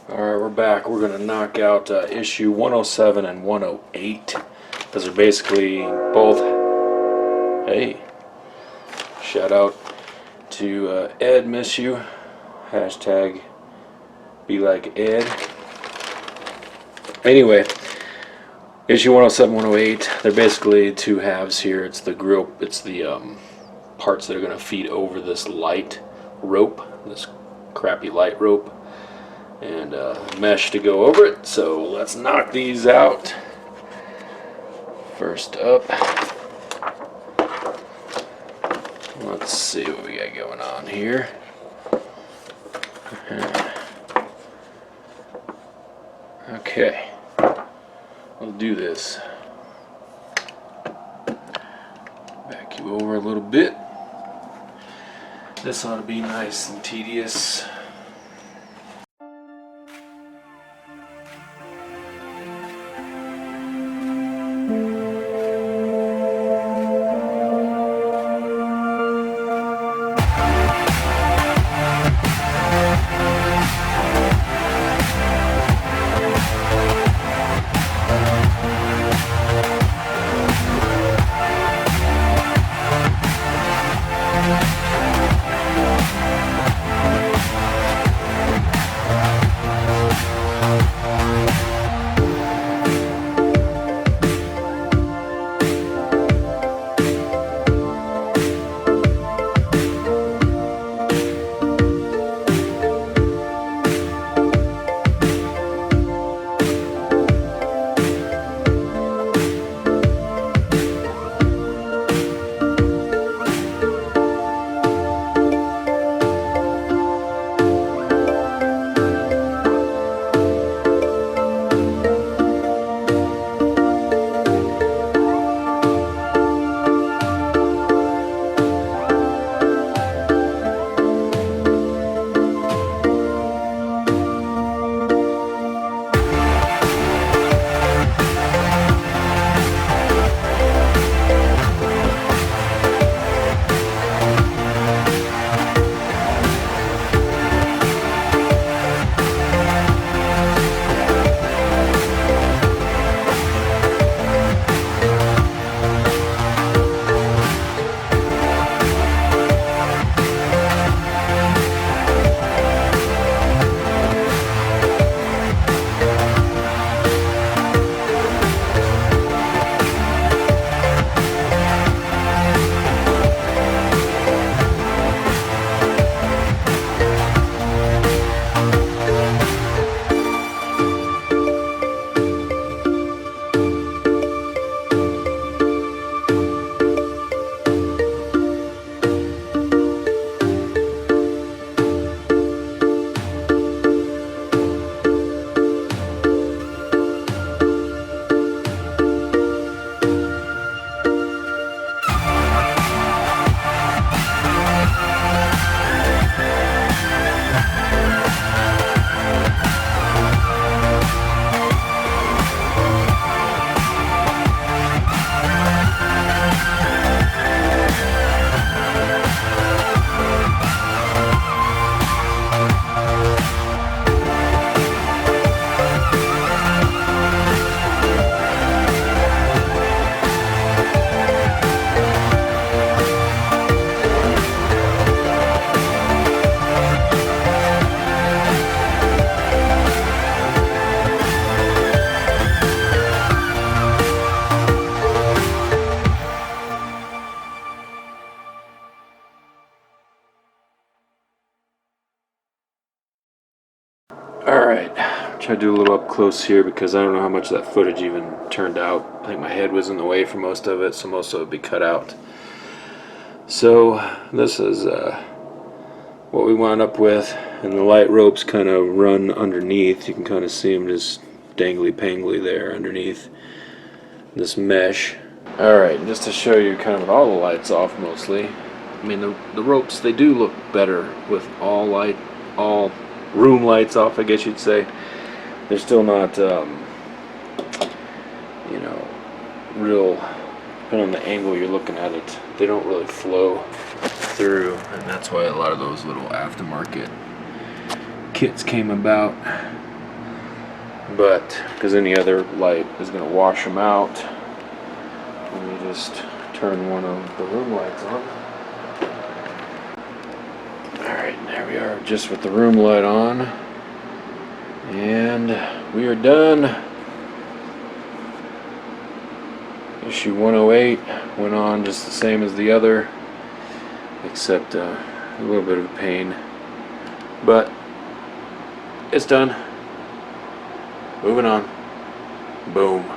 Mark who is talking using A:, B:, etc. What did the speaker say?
A: Alright, we're back. We're going to knock out issue 107 and 108. Those are basically both... Hey. Shout out to Ed, miss you. Hashtag be like Ed. Anyway, issue 107, 108, they're basically two halves here. It's the grill, it's the parts that are going to feed over this light rope, this crappy light rope, and mesh to go over it. So let's knock these out. First up, let's see what we got going on here. Okay, we'll do this. Back you over a little bit. This ought to be nice and tedious. Alright, try to do a little up close here because I don't know how much that footage even turned out. I think my head was in the way for most of it, so most of it would be cut out. So this is what we wound up with, and the light ropes kind of run underneath. You can kind of see them just dangly-pangly there underneath this mesh. Alright, just to show you kind of with all the lights off mostly. I mean, the ropes, they do look better with all room lights off, I guess you'd say. They're still not, you know, real, depending on the angle you're looking at it, they don't really flow through, and that's why a lot of those little aftermarket kits came about. but because any other light is going to wash them out. Let me just turn one of the room lights on. Alright, there we are, just with the room light on, and we are done. Issue 108 went on just the same as the other, except a little bit of a pain, but it's done. Moving on. Boom.